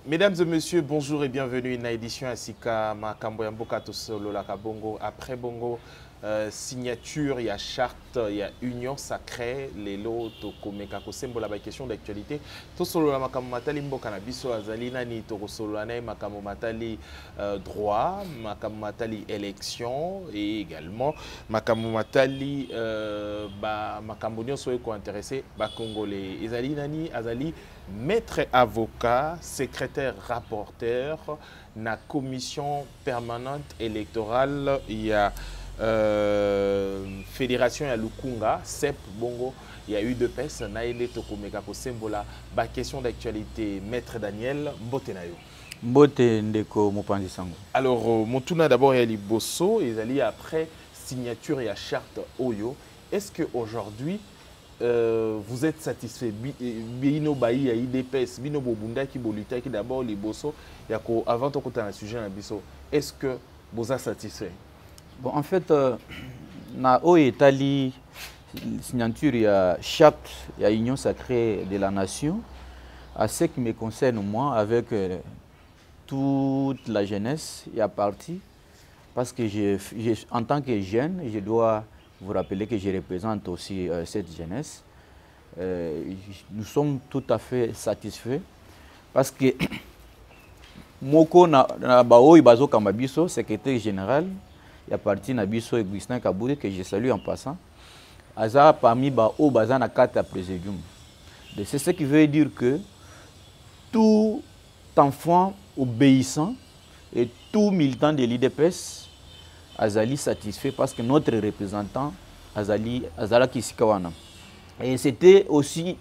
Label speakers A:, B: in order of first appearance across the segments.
A: Mesdames et messieurs, bonjour et bienvenue à une édition à Sika Makambo Yamboka Tosolo la Kabongo. Après Bongo, signature, il y a charte, il y a union sacrée, les lots, Tokomeka Kosembo, la question d'actualité. Tosolo la Makambo Matali Mboka Nabiso Azali Nani Torosolo Ane Makambo Matali droit, Makambo Matali élection et également Makambo Matali Makambo Nyon Soye ko intéressé, Congolais. Azali Nani Azali maître avocat, secrétaire rapporteur, na commission permanente électorale, il y a fédération ya Lukunga, CEP Bongo, il y a eu de PES, Naïle Tokomeka Kosembola, ba question d'actualité, maître Daniel Mbotenayo.
B: Mbote Ndeko Mopanzi Sango.
A: Alors, Montuna d'abord, il y a Liboso, et il y a après signature et charte Oyo. Est-ce qu'aujourd'hui, vous êtes satisfait? Bino Bayi a IDPS, Bino Bobunda qui bolita qui d'abord les bosso, avant de côté un sujet est-ce que vous êtes satisfait?
B: Bon, en fait, na o Italie signature il y a charte, il y a union sacrée de la nation. À ce qui me concerne moi, avec toute la jeunesse, il y a parti parce que en tant que jeune, je dois vous rappelez que je représente aussi cette jeunesse. Nous sommes tout à fait satisfaits parce que Moko na bao ibazo Kamabiso, secrétaire général, il y a parti Nabiso et Gustin Kabouri que je salue en passant. Aza parmi bao baza na carte à présidium. C'est ce qui veut dire que tout enfant obéissant et tout militant de l'IDPS Azali satisfait parce que notre représentant Azali Kisikawana. Et c'était aussi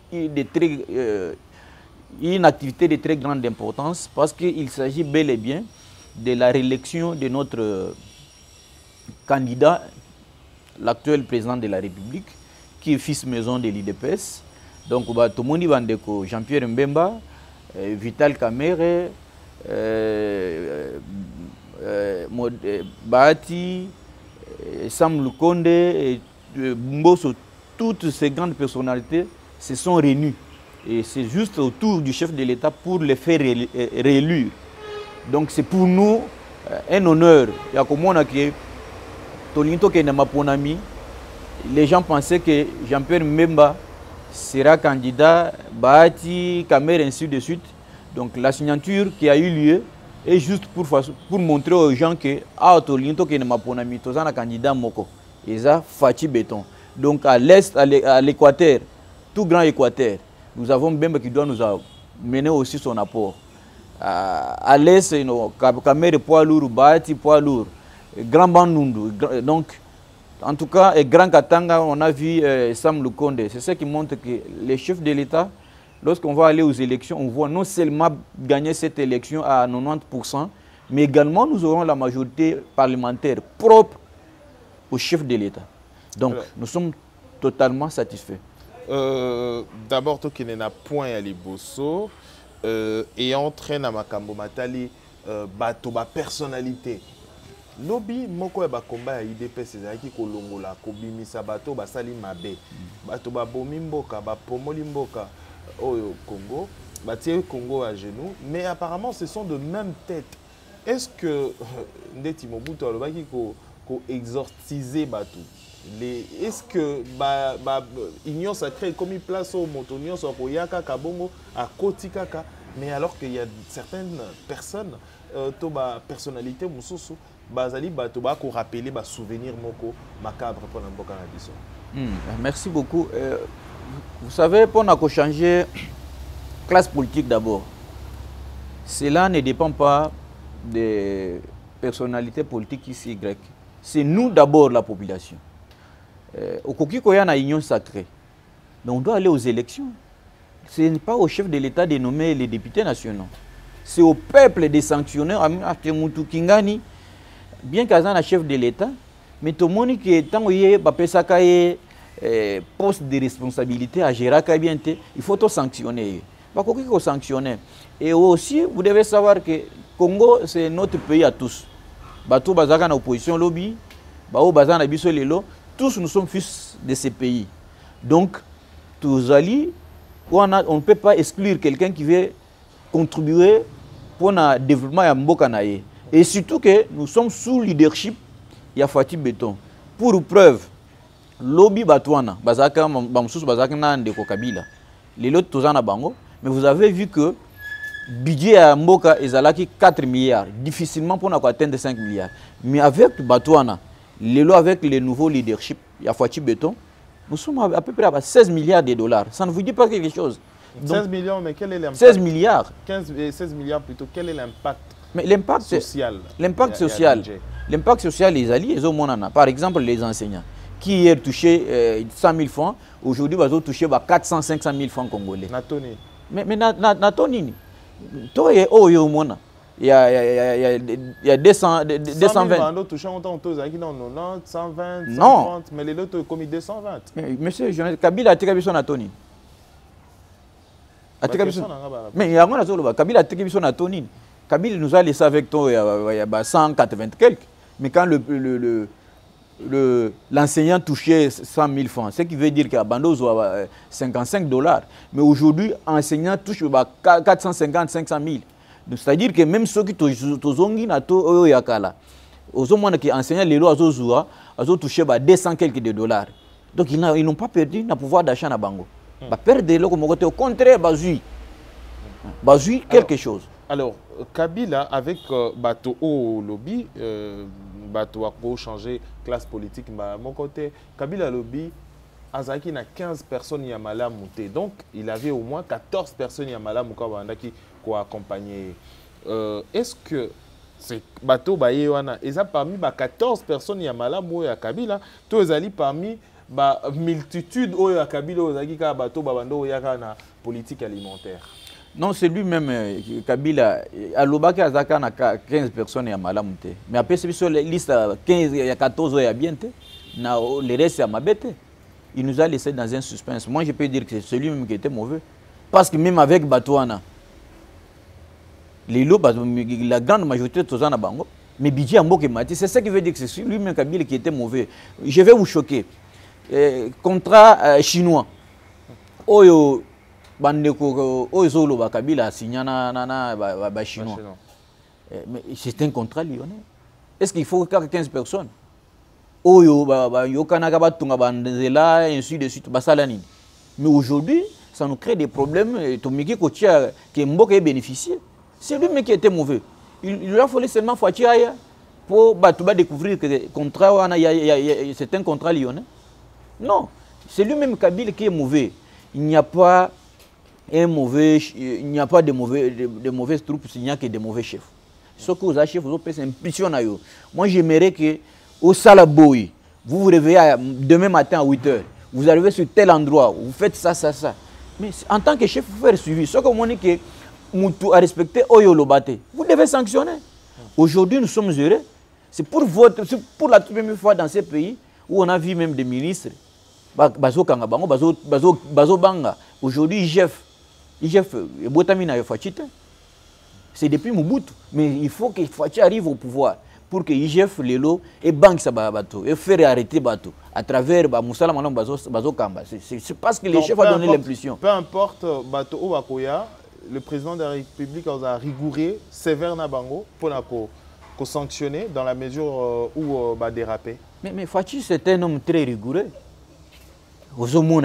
B: une activité de très grande importance parce qu'il s'agit bel et bien de la réélection de notre candidat, l'actuel président de la République, qui est fils maison de l'IDPS. Donc, Tomondi Bandeko, Jean-Pierre Mbemba, Vital Kamere, Bahati, Sam Lukonde, et Mboso, toutes ces grandes personnalités se sont réunies. Et c'est juste autour du chef de l'État pour les faire réélire. Donc c'est pour nous un honneur. Les gens pensaient que Jean-Pierre Mbemba sera candidat, Bahati, Kamere, ainsi de suite. Donc la signature qui a eu lieu est juste pour montrer aux gens que Tolinto qui n'est pas un candidat moko. Et ça, Fati Béton. Donc à l'est, à l'équateur, tout grand équateur, nous avons Bemba qui doit nous mener aussi son apport. À l'est, Kamere poids lourd, Bahati poids lourd, Grand Bandundu. Donc, en tout cas, et Grand Katanga, on a vu Sam Lukonde. C'est ce qui montre que les chefs de l'État, lorsqu'on va aller aux élections, on voit non seulement gagner cette élection à 90%, mais également nous aurons la majorité parlementaire propre au chef de l'État. Donc, nous sommes totalement satisfaits.
A: D'abord, tu n'as point à Liboso et entraîne à Makambo Matali ba personnalité. Lobby moko ba combat ya IDPS ezaki kolongola kobimisa bato basali mabe. Bato ba bomi mboka ba pomoli mboka au Congo, batie Congo à genoux, mais apparemment ce sont de même tête. Est-ce que Ndeti Mobutu alobaki ko exorciser bato? Est-ce que union sacrée comme une place au motonio sur Koyaka Kabongo à Kotikaka, mais alors qu'il y a certaines personnes toba personnalité mususu bazali batoba ko rappeler ba souvenir moko macabre pour l'amboka na biso.
B: Merci beaucoup. Vous savez, pour nous changer classe politique d'abord, cela ne dépend pas des personnalités politiques ici grecques. C'est nous d'abord la population. Au Kokiko, il y a une union sacrée. Donc on doit aller aux élections. Ce n'est pas au chef de l'État de nommer les députés nationaux. C'est au peuple de sanctionner bien qu'il y ait un chef de l'État, mais tout le monde qui est tant poste de responsabilité à gérer, il faut tout sanctionner. Il faut sanctionner. Et aussi, vous devez savoir que le Congo, c'est notre pays à tous. Bato bazaka na opposition lobby, bao bazana biso lelo, tous nous sommes fils de ces pays. Donc, tous alliés, on ne peut pas exclure quelqu'un qui veut contribuer pour le développement ya mboka na ye. Et surtout que nous sommes sous leadership ya Fati Beton. Pour preuve, lobby Batouana, bazaka bamsusu bazaka na ndeko Kabila. Les lots tozana bango, mais vous avez vu que budget à mboka ezalaki 4 milliards, difficilement pour atteindre 5 milliards. Mais avec Batouana, les lots avec les nouveaux leadership ya Fati Beton, nous sommes à peu près à 16 milliards de dollars. Ça ne vous dit pas quelque chose?
A: Donc, 16 millions, mais quel est l'impact?
B: 16 milliards.
A: 16 milliards plutôt, quel est l'impact?
B: Mais l'impact social. L'impact social. L'impact social, les alliés, ils ont monana. Par exemple, les enseignants qui hier touchaient 100 000 francs, aujourd'hui, ils ont touché 400, 500 000 francs congolais.
A: Natoni.
B: Mais Natoni, toi, il y a 220.
A: 100 000 touchant autant, 90, 120, 130, mais les autres ont commis 220.
B: Monsieur, Kabila a tiré son Natoni. Mais il y a Kabila a tiré son Natoni. Kabila nous a laissé avec toi il y a 180 quelques. Mais quand l'enseignant touchait 100 000 francs, ce qui veut dire qu'à Bandozo a 55 $. Mais aujourd'hui, l'enseignant touche 450, 500 000. C'est-à-dire que même ceux qui touchent yakala, aux hommes qui enseignent les lois ont touché 200 quelques $. Donc ils n'ont pas perdu le pouvoir d'achat na bango. Ba perdre le côté au contraire bazui quelque chose.
A: Alors Kabila avec bateau au lobby bateau a changer classe politique mon côté Kabila lobby Azaki na 15 personnes yamala monté. Donc il avait au moins 14 personnes yamala mukabanda qui accompagné. Est-ce que c'est bateau bayewana et ça parmi 14 personnes yamala mo ya Kabila tous ali parmi ba multitude oyo ya Kabila ozaki ka bateau babando yaka na politique alimentaire?
B: Non, c'est lui-même, Kabila, à Lobaki Azaka, il y a 15 personnes à Malamute. Mais après, sur la liste, 15, il y a 14 à bien. Le reste, c'est à Mabete. Il nous a laissé dans un suspense. Moi, je peux dire que c'est lui-même qui était mauvais. Parce que même avec Batouana, les lots, la grande majorité de tous en Bango, mais Bidji Ambo Mati, c'est ça qui veut dire que c'est lui-même Kabila qui était mauvais. Je vais vous choquer. Contrat chinois. Oyo. Bandeko Ozolo Kabila a signé na chinois. Mais c'est un contrat lyonnais. Est-ce qu'il faut 15 personnes? Oyo Yokana Gabatunga Bandela ainsi de suite Basalani. Mais aujourd'hui, ça nous crée des problèmes. Tomiki Kotia qui est Mboka bénéficié. C'est lui qui était mauvais. Il a fallu seulement Fatiaya pour découvrir que le contrat c'est un contrat lyonnais. Non, c'est lui-même Kabila qui est mauvais. Il n'y a pas il n'y a pas de mauvaises troupes, il n'y a que de mauvais chefs. Ce que vous avez chefs, vous avez impulsion. Moi, j'aimerais que au Salaboui, vous vous réveillez demain matin à 8 h, vous arrivez sur tel endroit, vous faites ça. Mais en tant que chef, vous faites suivi. Ce que vous dites que Moutou a respecté Oyo Lobate, vous devez sanctionner. Aujourd'hui, nous sommes heureux. C'est pour la toute première fois dans ces pays où on a vu même des ministres. Bazo Kangabango, Bazo Banga. Aujourd'hui, c'est depuis Mobutu. Mais il faut que Fati arrive au pouvoir pour que IGF, Lelo et Bank Sababato et faire arrêter Bato à travers Moussala Manon Bazo Kamba. C'est parce que les chefs ont donné l'impulsion.
A: Peu importe Bato Owakoya, le président de la République a rigouré sévère Nabango pour sanctionner dans la mesure où va déraper.
B: Mais Fati, c'est un homme très rigoureux. Au moins,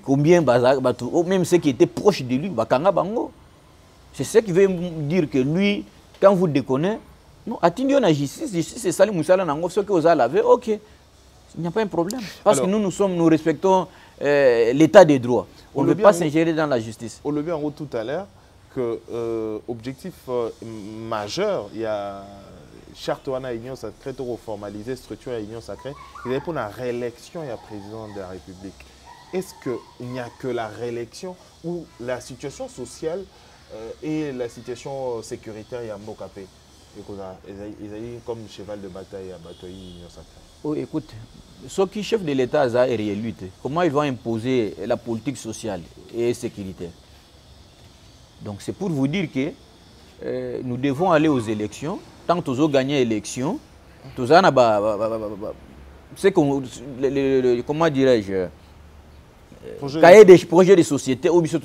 B: combien même ceux qui étaient proches de lui, c'est ce qui veut dire que lui, quand vous déconnez, non, attendions la justice, c'est ça, ce que vous avez lavé, ok, il n'y a pas un problème. Parce que nous respectons l'état des droits. On ne veut pas s'ingérer dans la justice.
A: On le vit en haut tout à l'heure que objectif majeur, il y a charte wana union sacrée to formaliser structure à union sacrée, il est pour la réélection et la président de la République. Est-ce qu'il n'y a que la réélection ou la situation sociale et la situation sécuritaire y a Mbokapé? Ils ont comme cheval de bataille à bataille union sacrée.
B: Oh, écoute, ceux qui chef de l'État est réélu, comment ils vont imposer la politique sociale et sécuritaire? Donc c'est pour vous dire que nous devons aller aux élections. Tant que nous avons gagné l'élection, comment dirais-je, cahier des projets de société, ou bien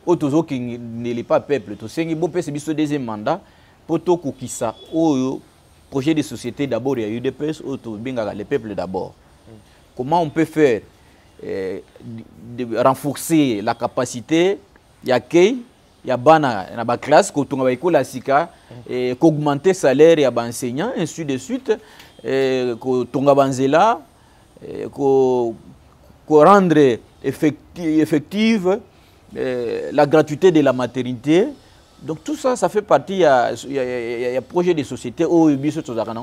B: Otozo qui n'est pas peuple. Tout ce qui est ce deuxième mandat, pour tout ça, projet de société d'abord, il y a eu des le peuple d'abord. Comment on peut faire de renforcer la capacité d'accueil, il y a une classe, qu'augmenter le salaire des enseignants, ainsi de suite, qu'on rendre effective la gratuité de la maternité. Donc tout ça, ça fait partie, il y a un projet de société où il y a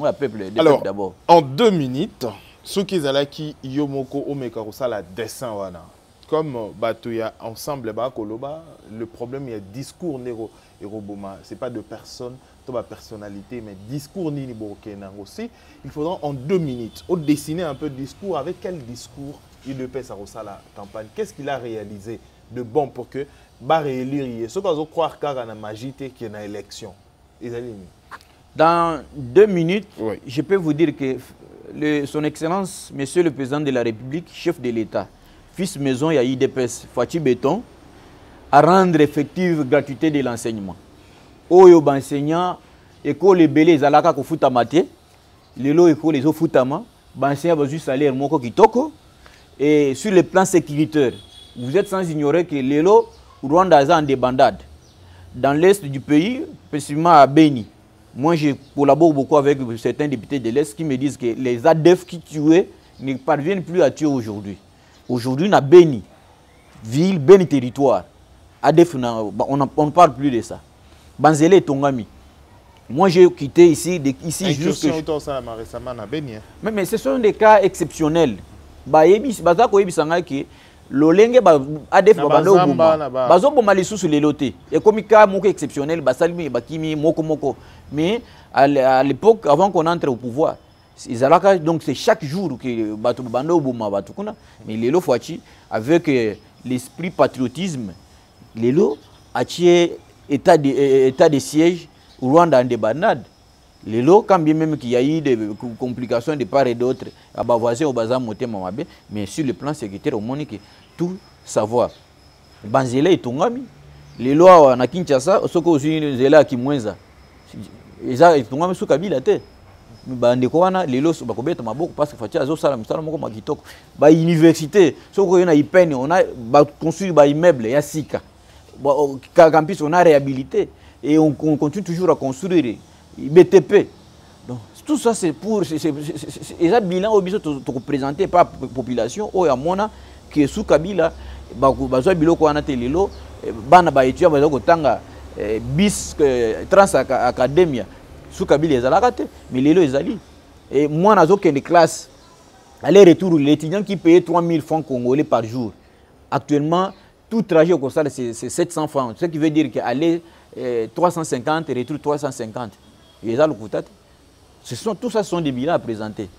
B: un peuple d'abord.
A: En 2 minutes, ceux qui sont là, qui yomoko omekarosa la dessin wana. Comme Batouya ensemble, le problème, il y a discours néro et roboma. Ce n'est pas de personne, de ma personnalité, mais discours ni aussi. Il faudra en 2 minutes dessiner un peu de discours. Avec quel discours il ne peut ça la campagne? Qu'est-ce qu'il a réalisé de bon pour que bah réélire? Ce qu'on croire qu'il y a une magie qui est une élection.
B: Dans 2 minutes,
A: oui,
B: je peux vous dire que Son Excellence, Monsieur le Président de la République, chef de l'État, fils maison, il y a IDPS, Fati Béton, à rendre effective gratuité de l'enseignement. Oyo enseignant, école belé zalaka ko futamate, lelo école les futama, enseignant besoin salaire moko kitoko, et sur le plan sécuritaire, vous êtes sans ignorer que lelo Rwanda a en débandade. Dans l'est du pays, précisément à Beni. Moi, je collabore beaucoup avec certains députés de l'Est qui me disent que les ADF qui tuaient ne parviennent plus à tuer aujourd'hui. Aujourd'hui, on a Beni, ville, Beni territoire. ADF, on ne parle plus de ça. Banzele et Tongami. Moi, j'ai quitté ici juste. Mais ce sont des cas exceptionnels. Lolenge ADF bazo boma lisusu leloté et comme cas moko exceptionnel basalimi bakimi moko mais à l'époque avant qu'on entre au pouvoir izalaka donc c'est chaque jour que batu bando boma batu kuna mais lelo fwachi avec l'esprit patriotisme lelo atie état de siège au Rwanda en débandade. Lelo quand bien même qu'il y a eu des complications de part et d'autre à Bavoisé au bazar moté mamabe mais sur le plan sécuritaire au monde que tout savoir banzela et tongami lelo na Kinshasa soko aussi zela ki mwenza eza tongami su kabila te bande ko wana lelo bakobeta maboko parce que fatia zo sala msala moko makitoko ba université soko yona ipene on a ba construire ba immeuble ya sika campus on a réhabilité et on continue toujours à construire BTP. Donc, tout ça, c'est pour. Et ça, bilan, au besoin de représenter par la population, ou à mon que sous Kabila, bazo bilo ko anate lelo, bana ba étudiant bazo ko tanga bis trans academia sous Kabila ezalaka te, mais lelo ezali. Et moi nazo que les classes aller retour l'étudiant qui payait 3000 francs congolais par jour. Actuellement, tout trajet au constat c'est 700 francs, ce qui veut dire qu'aller 350 et retour 350. Tout ça sont des bilans à présenter.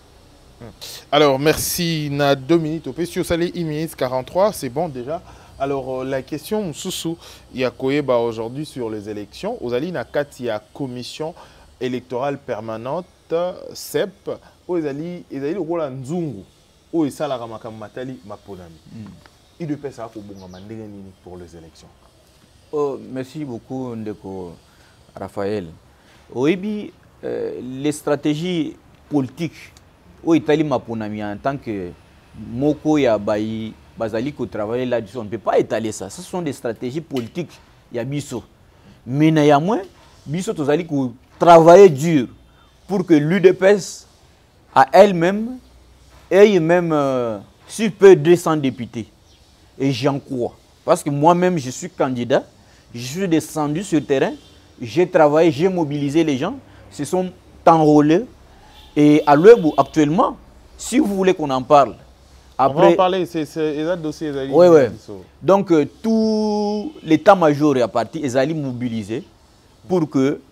A: Alors, merci. On a 2 minutes. Si vous allez 1 minute 43, c'est bon déjà. Alors, la question, Soussou, il y a Koyeba aujourd'hui sur les élections. Vous allez, il y a commission électorale permanente, CEP, où il y a le rôle de Nzungu, où il y a la Matali Maponami. Il doit faire pour les élections.
B: Oh, merci beaucoup, Ndeko Raphaël. Oui, les stratégies politiques au Italie Maponami en tant que Moko ya Bayi Bazali qui travaille là-dessus, on ne peut pas étaler ça. Ce sont des stratégies politiques. Il y a Bisso. Mais il y a moins, Bisso Tozali qui travaille dur pour que l'UDPS à elle-même ait même sur peu 200 députés. Et j'en crois. Parce que moi-même, je suis candidat, je suis descendu sur le terrain. J'ai travaillé, j'ai mobilisé les gens, se sont enrôlés. Et à l'heure actuellement, si vous voulez qu'on en parle, après...
A: On va en parler, c'est un dossier.
B: Oui, oui. Donc, tout l'état-major est parti, ils allaient mobiliser pour que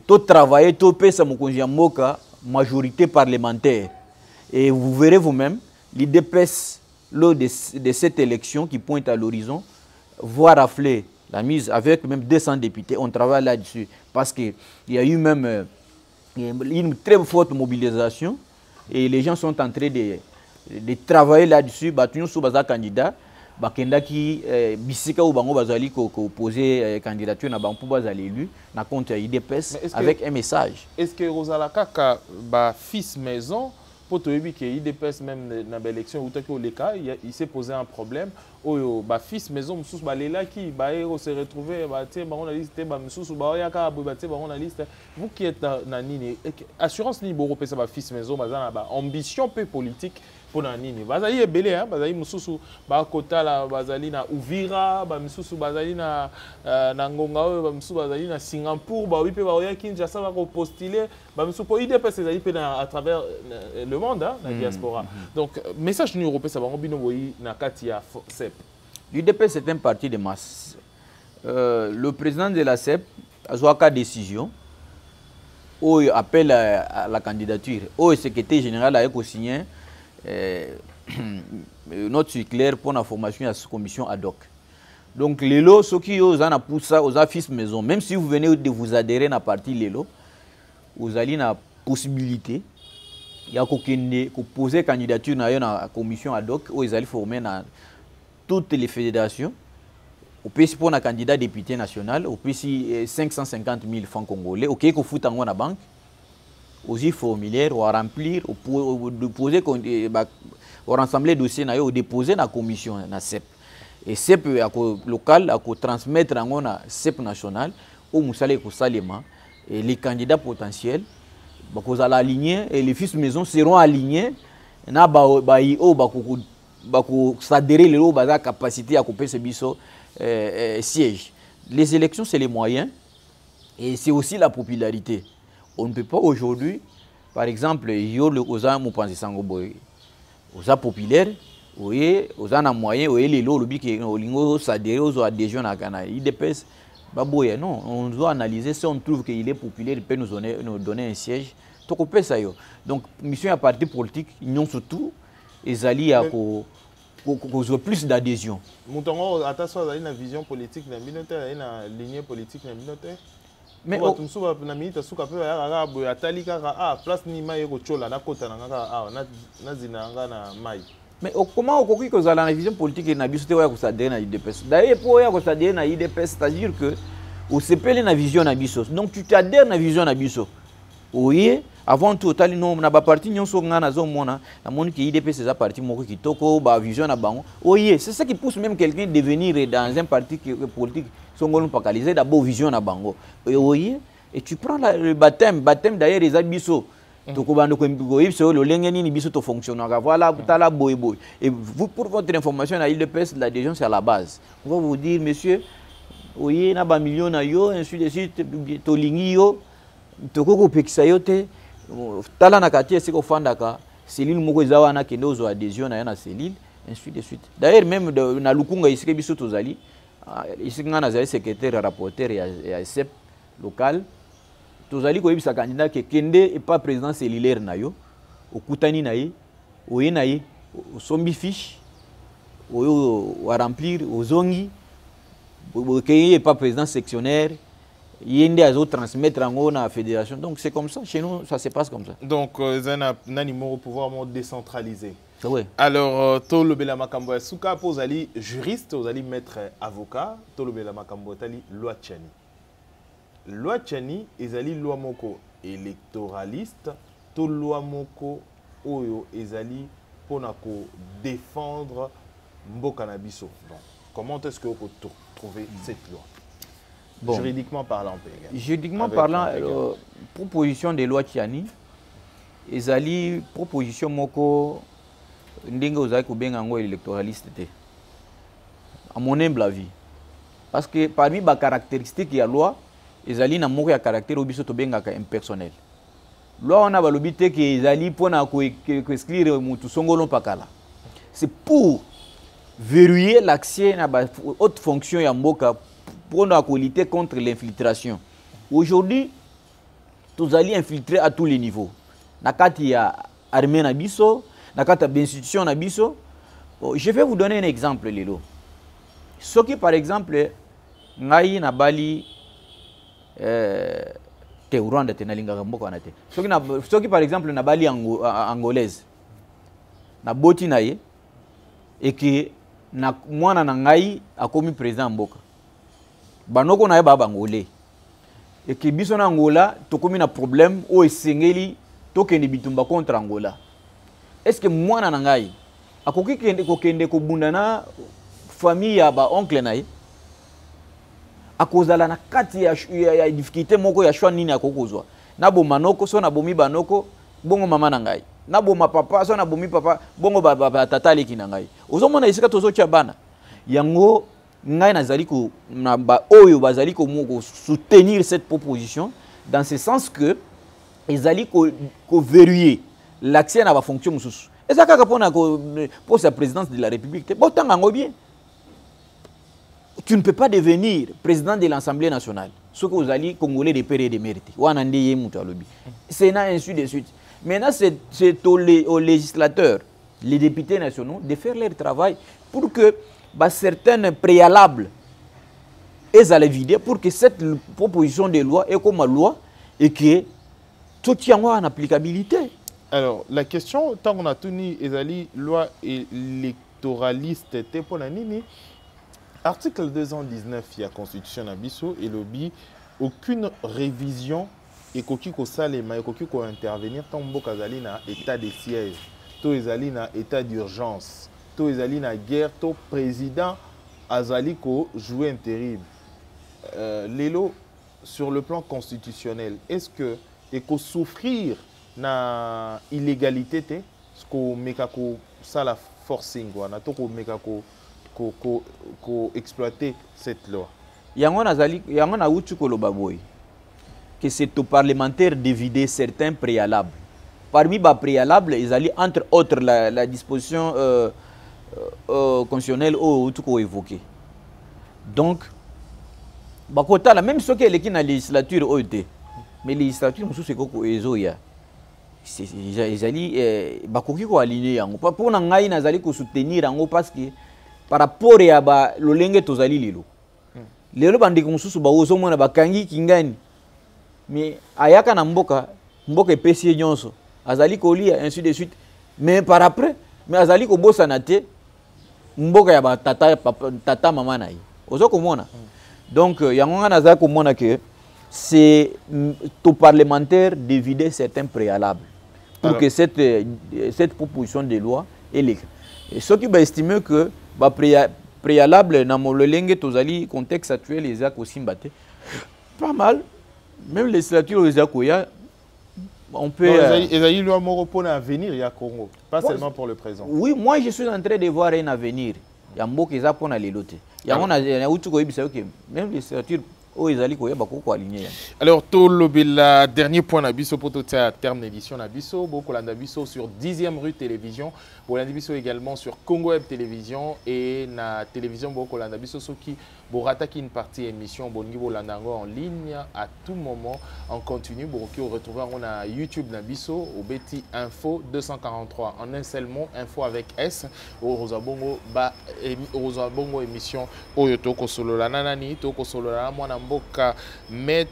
B: tout travailler, tout payer sa majorité parlementaire. Et vous verrez vous-même, l'IDPS, lors de cette élection qui pointe à l'horizon, voit rafler la mise avec même 200 députés, on travaille là-dessus parce qu'il y a eu même une très forte mobilisation et les gens sont en train de travailler là-dessus. Nous sommes candidat bakendaki bisika ou bango bazali ko poser candidature na bango pour bazali élu na compte ya IDPS avec un message.
A: Est-ce que Rosala Kaka ba fils maison pour te dire que IDPS même dans l'élection où il s'est posé un problème où ba fils maison msous ba lela qui ba se retrouver ba té ba on a liste ba msous ba ya ka ba té ba on a liste vous qui êtes na nini assurance ni boro pesa ba fils maison ba ba ambition peu politique pour na nini bazali ebele hein bazali msous ba kota la bazali na Uvira ba msous bazali na ngonga ba msous bazali na Singapour ba wipe ba ya Kinshasa ba ko postuler ba msous pour IDPS ezali pe à travers le monde hein la diaspora donc message ni européen ça ba ngobino boyi na kati ya CEP.
B: L'UDP c'est un parti de masse. Le président de la CEP a joué à décision où il appelle à la candidature où le secrétaire général a signé notre circulaire pour la formation de la commission ad hoc. Donc les lots, ceux qui ont poussé ça aux affiches maison, même si vous venez de vous adhérer à la partie les lots, vous avez la possibilité de poser candidature dans la commission ad hoc où ils allaient former toutes les fédérations. Au pays pour un candidat député national, au pays 550 000 francs congolais, au Kéko fout en banque, aussi formulaire, ou à remplir, ou déposer, ou rassembler dossier, ou déposer dans la commission, dans la CEP. Et CEP local, à transmettre en la CEP national, au Moussale Salema, et les candidats potentiels, vous allez aligner, et les fils de maison seront alignés, s'adhérer les capacité à couper ce biseau siège. Les élections, c'est les moyens et c'est aussi la popularité. On ne peut pas aujourd'hui, par exemple, Oza Moupanzi Sangoboy, Oza populaire, Oza moyen, les lots, le s'adhérer aux adhésions à Ghana, IDPS, Baboye, non, on doit analyser si on trouve qu'il est populaire, il peut nous donner un siège. Donc, mission à parti politique, ils ont surtout, ils allient à plus d'adhésion.
A: Moutongo, attention, il y a une vision politique, il y a une ligne politique, mais
B: mais comment on peut dire la vision politique et la vision à l'IDPS? D'ailleurs, pour s'adhérer à l'IDPS, c'est-à-dire que on s'appelle la vision à l'IDPS. Donc tu t'adhères à la vision à l'IDPS. Oui, avant tout, on a parti nous sommes dans la zone la monde qui IDP c'est la partie qui toko ba vision na bango. Oui, c'est ça qui pousse même quelqu'un à devenir dans un parti politique sont pas qualifié d'abord vision na bango. Oui, et tu prends le baptême d'ailleurs les abisso. Toko bando ko mbigo c'est le lengeni ni biso to fonctionne. Voilà, tala boy boy. Et vous pour votre information à l'IDPS l'adhésion c'est à la base. On va vous dire monsieur, oui, na ba million na yo, ainsi de suite to lingi yo. Toko pekisa yote tala na quartier c'est ko fandaka cellule moko ezawana kende ozo adhésion na yana cellule ainsi de suite. D'ailleurs même na lukunga ici biso tozali ici ngana za secrétaire rapporteur ya CEP local tozali ko yebisa candidat ke kende et pas président cellulaire na yo okutani na ye oye na ye sombi fiche oyo wa remplir ozongi et pas président sectionnaire. Il y a des transmettre en la fédération. Donc c'est comme ça. Chez nous, ça se passe comme ça.
A: Donc, il y a un niveau pouvoir décentralisé.
B: Oui.
A: Alors, Tolo Bela Makambo Souka, vous allez juriste, vous allez maître avocat, Tolo Bela Makambo, vous allez loi Tchani. Loi Tchani, ils allez loi moko électoraliste, Tolo loi moko oyo, ils allez pour défendre Mboka Nabiso. Donc, comment est-ce que vous pouvez trouver cette loi? Bon. Juridiquement parlant.
B: Juridiquement parlant, proposition de loi Tchani, ils allaient proposition moko ndenge ozali ko benga ngo électoraliste te. À mon humble avis. Parce que parmi les caractéristiques de la loi, ils allaient na moko ya caractère obiso to benga ka impersonnel. Loi on a balobi te que ils allaient pour na ko exclure mutu songolo pakala. C'est pour verrouiller l'accès à la haute fonction ya mboka pour lutter contre l'infiltration. Aujourd'hui, tous allons infiltrer à tous les niveaux. Nakati ya armée nabiso, nakati institution nabiso. Je vais vous donner un exemple lelo. Ce qui par exemple ngai na bali te Rwanda te nalinga mboka na te. Ce qui par exemple na bali angolaise. Na boti na ye et que na mwana na ngai akomi président mboka banoko na ye ba bangolais et que biso na Angola tokomi na problème o esengeli tokende bitumba contre Angola. Est-ce que mwana na ngai akoki kokende kobunda na famille ya ba oncle na ye akozala na kati ya difficulté moko ya choix nini akokozwa na bo manoko so na bomi banoko bongo mama na ngai na bo papa so na bomi papa bongo ba tata leki na ngai ozomona isika tozotia bana yango ngai nazali ko na ba oyo bazali ko soutenir cette proposition dans ce sens que ezali ko verrouiller l'accès à la fonction mususu eza kaka pour sa présidence de la République bon tango bien. Tu ne peux pas devenir président de l'Assemblée nationale ce que vous allez congolais de père et de mérite c'est ainsi de suite. Maintenant c'est aux législateurs, les députés nationaux de faire leur travail pour que certaines préalables aient vider pour que cette proposition de loi est comme loi et que tout y en applicabilité.
A: Alors la question tant qu'on a tenu ezali loi électoraliste te pona nini. Article 219 de la Constitution Nabiso et lobby aucune révision et koki ko salema et koki ko intervenir tant mboka zali na état de siège to ezali na état d'urgence to ezali na guerre to président azali ko jouer intérim lelo sur le plan constitutionnel est-ce que et ko souffrir na illégalité te ce ko meka ko sala forcing wana to ko meka ko exploiter cette loi.
B: Yango na utu koloba boy que c'est aux parlementaires d'éviter certains préalables. Parmi les préalables, ils allaient entre autres la disposition constitutionnelle ou tout qu'on évoqué. Donc, bakota la même chose que l'équipe na législature OET. Mais législature musu c'est ko ezo ya. Ils allaient bakoki ko aligner yango. Pour na ngai nazali ko soutenir yango parce que par rapport à ba lolenge tozali lelo lelo bandeko mususu ba ozomona bakangi kingani mais ayaka na mboka epesi nyonso azali kolia ainsi de suite mais par après mais azali ko bossa na te mboka ya ba tata mama na ye ozokomona donc yango ngana za komona que c'est tout parlementaire d'éviter certains préalables pour alors, que cette proposition de loi est légale et ceux qui va estimer que préalable dans le lingue tozali contexte actuel les actes aussi mbaté pas mal même les législatures les actes on peut
A: ezali loi moko pour l'avenir ya Congo pas seulement pour le présent.
B: Oui, moi je suis en train de voir un avenir ya mboka eza pona lelote ya on a utu ko yebisa que même les législatures
A: alors, tout le dernier point d'Abisso pour tout à terme d'édition d'Abisso, beaucoup d'Abisso sur 10e rue télévision, beaucoup d'Abisso également sur Congo Web télévision et na télévision beaucoup d'Abisso ce qui borata qui une partie émission bon niveau landango en ligne à tout moment en continu beaucoup retrouver on a YouTube d'Abisso au Betty Info 243 en un seul mot info avec S au Rosabongo émission Oyoto Kosolo la nanani to Kosolo la mwana mboka maître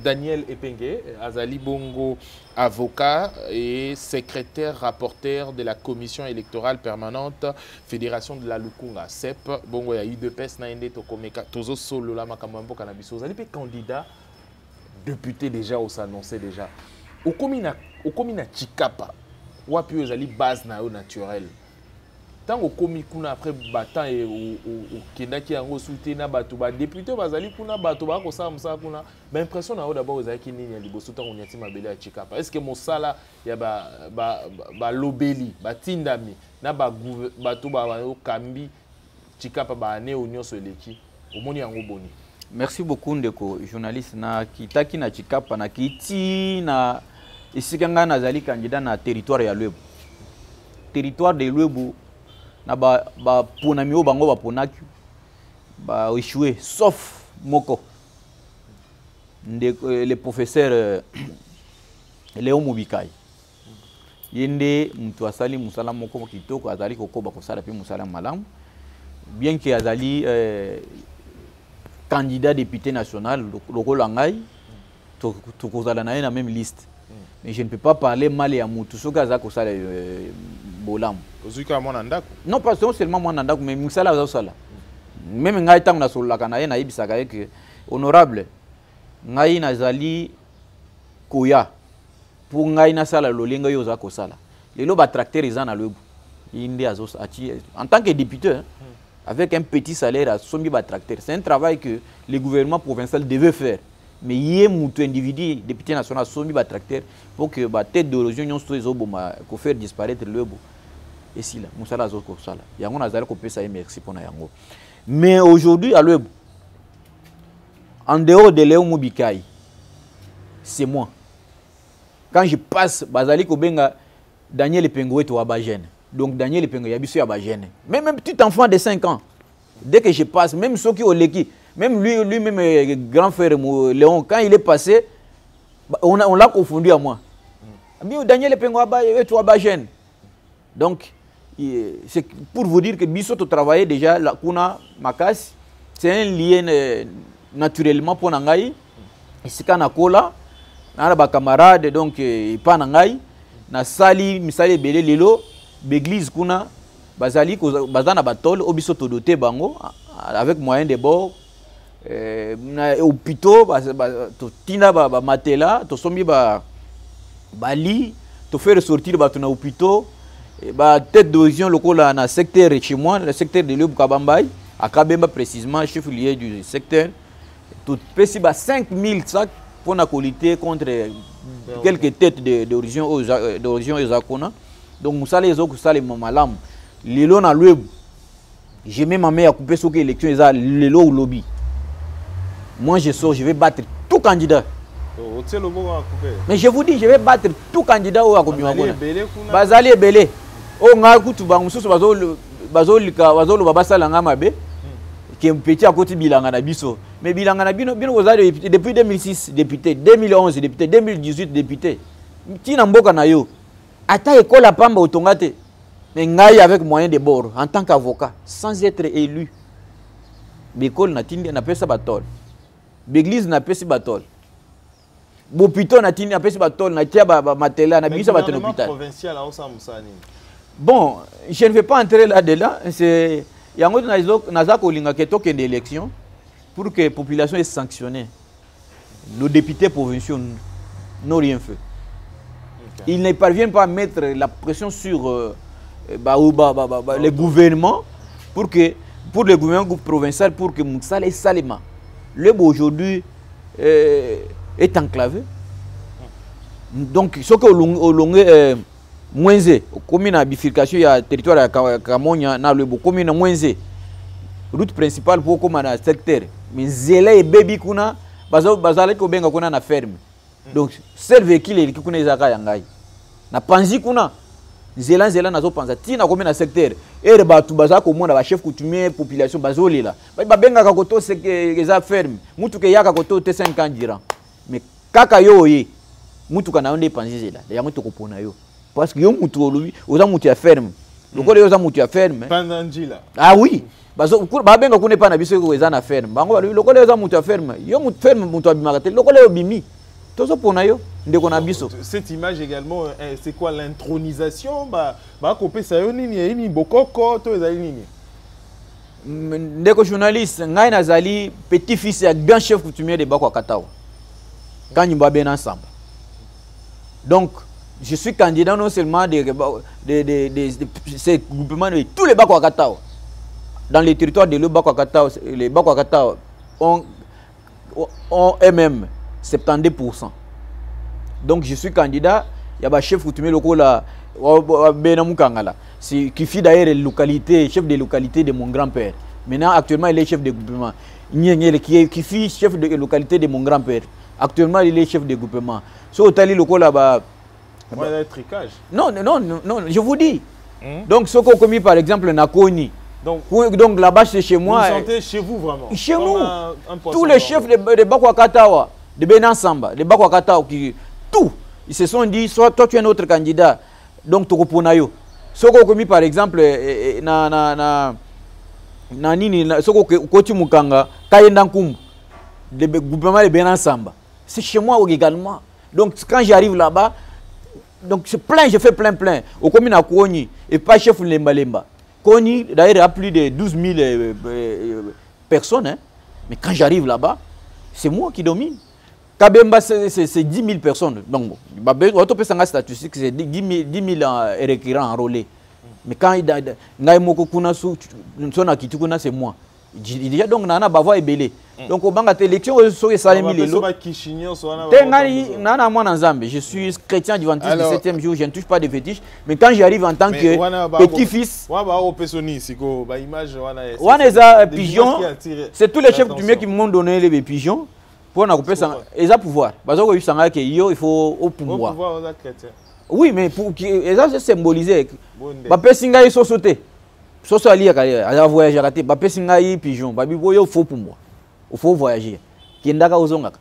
A: Daniel Epenge Azali Bongo avocat et secrétaire rapporteur de la commission électorale permanente Fédération de la Lukunga CEP Bongo ya UDPS na ende to komeka tozo solo la makambo mboka na biso Azali pe candidat député déjà ou s'annoncer déjà au komina Chikapa wapi Azali base na yo naturel tant au komi kuna après battant et au kendaki yango souté na bato ba député bazali kuna bato ba ko sa musa kuna ba impression na d'abord ozaki nini ya liboso tant on yati mabele ya Chikapa est-ce que mosala ya ba lobeli ba tindami na ba bato ba kambi Chikapa ba ne onyoso eleki omoni yango boni.
B: Merci beaucoup ndeko journaliste na kitaki na Chikapa na kiti na isikanga nazali candidat na territoire ya Lwebo territoire de Lwebo na ba ponami o bango ba ponaki ba échoué sauf moko le professeur Léon Mubikai yende mtu asali musala moko kitoko azali kokoba kosala pe musala malamu bien que azali candidat député national lokolo ngai to kozala na même liste mais je ne peux pas parler mal ya mutu soka za kosala bolam.
A: Non,
B: pas seulement moi nandaku, mais musala azosala. Même ngai tang na solaka na ye na yebisaka que honorable ngai nazali koya pour ngai na sala lolinga yo za ko sala. Lelo ba tracteur ezana lebu. Indi azos ati en tant que député hein, avec un petit salaire à sombi ba tracteur. C'est un travail que le gouvernement provincial devait faire. Mais il y a un individu député national sombi ba tracteur pour que ba tête de région nyon sto ezoboma ko faire disparaître lebu. Et si là musala azos ko sala. Yango nazali ko pesa merci pour na yango. Mais aujourd'hui, à l'Oueb, en dehors de Léo Moubikai, c'est moi. Quand je passe, Bazali Kobenga, Daniel Epengo est au Abagène. Donc Daniel Epengo, il y a bien Abagène. Même un petit enfant de 5 ans, dès que je passe, même ceux qui ont l'équipe, même lui-même, grand frère Léon, quand il est passé, on l'a confondu à moi. Daniel Epengo est au Abagène. Donc, c'est pour vous dire que Bissoto travaillait déjà la Kuna Makas, c'est un lien naturellement pour Nangaï. Et c'est quand Kola, on a camarade donc pas Nangaï, na sali misali belé lilo, l'église Kuna, bazali bazana batol, Obisoto doté bango avec moyen de bord, au pito, tina ba matela, to sombi ba bali, to faire ressortir batuna au pito. Bah, tête d'origine locale dans le secteur chez moi, le secteur de l'Oub Kabambay, à Kabemba précisément, chef lié du secteur. Tout précis, 5000 sacs pour la qualité contre quelques têtes d'origine Ezakona. Donc, Moussa les autres, ça les malam. Lilo na l'Oub, j'ai mis ma mère à couper ce que l'élection est Lilo ou lobby. Moi, je sors, je vais battre tout candidat. Mais je vous dis, je vais battre tout candidat au Akobima. Bazali Ebele. Oh, nga kutu bangususu bazolo babasa langa mabe. Qui est petit à côté bilanga na biso. Mais bilanga na bino depuis 2006 député, 2011 député, 2018 député. Tina mboka na yo. Ata école à pamba otongate. Mais ngai avec moyen de bord en tant qu'avocat sans être élu. L'école na tindi na pesa batol. L'église na pesa batol. Bopito na tini apesi batol na tia ba matela na bisa ba l'hôpital
A: provincial à Osamoussani.
B: Bon, je ne vais pas entrer là-dedans, c'est yango naza ko linga ke token d'élection pour que la population est sanctionnée. Nos députés provinciaux n'ont rien fait. Okay. Ils ne parviennent pas à mettre la pression sur les gouvernements pour le gouvernement provincial pour que Moussala et Salema le aujourd'hui est enclavé. Donc, ce que l'on Mwenze, commune à bifurcation, il y a territoire à Kamonia, dans le commune Mwenze, route principale pour comme dans le secteur. Mais Zela et Baby Kuna, Bazale Kobenga Kuna na ferme. Donc, seul véhicule qui connaît Zaka Yangai. Na Panzi Kuna, Zela na zo Panza, Tina commune dans le secteur. Et le Batu Bazak au monde, la chef coutumier, population Bazoli là. Babenga Kakoto, c'est que ça ferme. Moutou Keya Kakoto, t'es 5 ans durant. Mais Kakayo, Moutou Kana on est Panzi Zela. D'ailleurs, Moutou Kopona yo. Parce que yo mutu lui oza mutu ya ferme lokole oza mutu ya ferme
A: pandangila
B: ah oui bazo babenga kune pa na biso ko eza na ferme bango lokole oza mutu ya ferme yo mutu ferme mutu abimaka te lokole yo bimi tozo pona yo ndeko na biso.
A: Cette image également c'est quoi l'intronisation ba kopesa yo nini bokoko to ezali nini
B: ndeko journaliste ngai nazali petit fils ya grand chef coutumier de Bakwa Katao quand nyimba bena ensemble. Donc je suis candidat non seulement de ces groupements de tous les Bakwa Katao. Dans les territoires de Bakwa Katao, les Bakwa Katao ont eux-mêmes 70%. Donc je suis candidat, il y a un chef coutumier local qui fit d'ailleurs chef de localité de mon grand-père. Maintenant, actuellement, il est chef de groupement. Qui fit chef de localité de mon grand-père. Actuellement, il est chef de groupement. So, au local là-bas. Non, je vous dis. Donc, ce qu'on a commis par exemple, Nakoni. Donc là-bas, c'est chez moi.
A: Vous sentez chez vous vraiment?
B: Chez nous. Tous les chefs de Bakwa Katawa, de Benansamba, de Bakwa Katawa, tous, ils se sont dit, soit toi tu es notre candidat, donc tu reponayo. Ce qu'on a commis par exemple, ce qu'on a Mukanga, Kayendankum, le gouvernement de Benansamba. C'est chez moi également. Donc quand j'arrive là-bas, Donc c'est plein, j'ai fait plein. Au commune à Kony, et pas chef Lemba Lemba. Kony, d'ailleurs, il y a plus de 12 000 personnes. Hein. Mais quand j'arrive là-bas, c'est moi qui domine. Kabemba, c'est 10 000 personnes. Donc, on peut faire statistique, c'est 10 000 récurrents enrôlés. Mais quand il y a c'est moi. Déjà, donc, on a bavard et belé. Donc, au banc d'élection, je suis chrétien adventiste du 7e jour, je ne touche pas de fétiches. Mais quand j'arrive en tant que petit-fils, pigeon, c'est tous les chefs du qui m'ont donné les pigeons. Pour on a coupé ça, ils ont pouvoir. Parce que il faut au pouvoir. Oui, mais pour qu'ils aient symbolisé. Bapé Singa ils sont sautés. Soit ali à voyager raté. Bapé Singa ils pigeon. Babi boyo faut pour moi. Il faut voyager. Kindaka ozonga.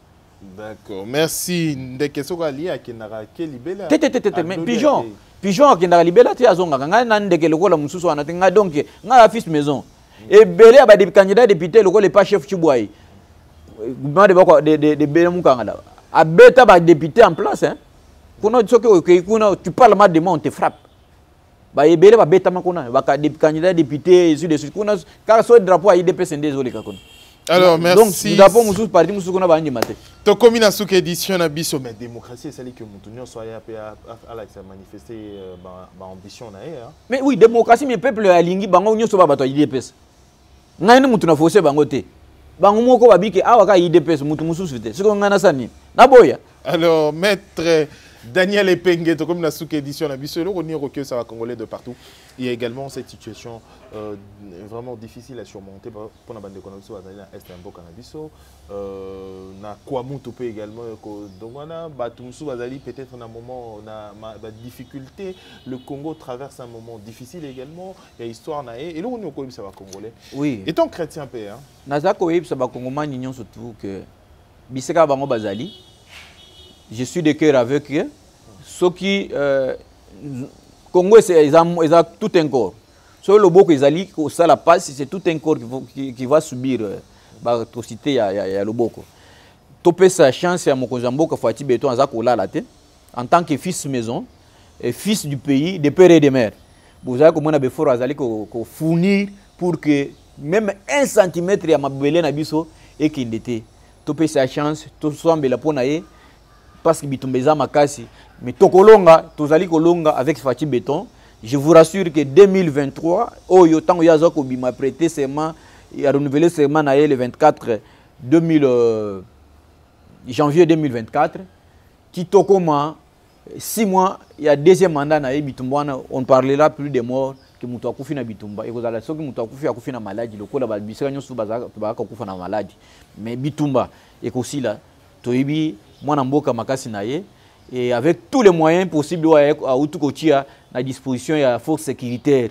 A: D'accord. Merci. Des questions liées à Kindaka libella.
B: Mais pigeon. Pigeon Kindaka libella tu azonga. Nga nande ke lokola mususu ana tenga donc nga fils maison. Et belé ba des candidats députés lokola pas chef Chibouaï. De Bélamukangala. À bêta ba député en place hein. Tu parles mal de moi, on te frappe. Bah, il y a des candidats députés issus de ce qu'on a. Car ce drapeau a IDPS désolé.
A: Alors, merci.
B: Donc, nous avons parti, nous avons parti.
A: Tu communes à cette édition, la démocratie, c'est que nous soit à manifester ambition.
B: Mais oui, démocratie, mais le peuple a lingi, bango nous sommes pas IDPS. N'a nous na forcé bangote. Bango moko babike awaka IDPS mutu mususu ce qu'on a sani. Na boya.
A: Alors, maître Daniel Epenge, comme la sous-édition, on y recueille ça va congolais de partout. Il y a également cette situation vraiment difficile à surmonter pour la bande de connexion à l'Est un beau cannabis. Na Kouamou topé également. Donc voilà, Batumsou Bazali peut-être un moment on a difficulté. Le Congo traverse un moment difficile également. Il y a histoire naé. Et là on y recueille ça va congolais.
B: Oui.
A: Étant chrétien père.
B: Nazako ça va congolais nignon surtout que Biseka Bango Bazali. Je suis de cœur avec eux. Ceux qui Congo, ils ont tout un corps. Sur le beau qu'ils allaient, ça la passe, c'est tout un corps qui va subir l'atrocité. Il y a le beau. Topé sa chance à Mokonjambo Kafati Beton en tant que fils maison et fils du pays, de père et de mère. Vous avez comment on a besoin de fournir pour que même 1 cm à ma belle nabiso et qu'il était. Topé sa chance, tout semble la ponaye. Parce que Bitumbeza Makasi, mais Tokolonga, Tozali Kolonga avec Fati Béton, je vous rassure que 2023, Oyotan Oyazoko m'a prêté serment, il a renouvelé serment le 24 janvier 2024, qui Tokoma, 6 mois, il y a 2e mandat na Bitumbwana, on parlera plus de morts que Moutakufi na Bitumba. Et vous allez dire que Moutakufi a kufi na maladie, le coup là-bas, Bissagno Soubaza, Kufa na maladie. Mais Bitumba, et aussi là, Toibi, moi Namboka Makasi naye, et avec tous les moyens possibles à Outukotia à disposition et à la force sécuritaire.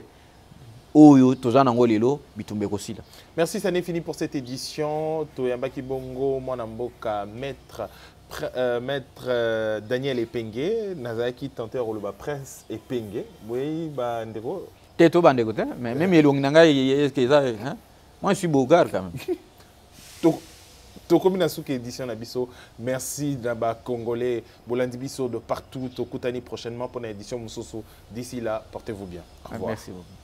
B: Oyo, Tozana Ngolelo, Bitumbe Kosila.
A: Merci, ça n'est fini pour cette édition. Toyambaki Bongo, moi Namboka, maître Daniel Epenge, Nazaki tenté le prince Epenge. Oui, Bandego.
B: Teto Bandego, mais même Elongnanga, moi je suis Bogar quand même.
A: Tokomi na souke édition na biso. Merci d'aba congolais Bolandi biso de partout. Tokutani prochainement pour une édition Moussoso. D'ici là, portez-vous bien. Au revoir.
B: Merci beaucoup.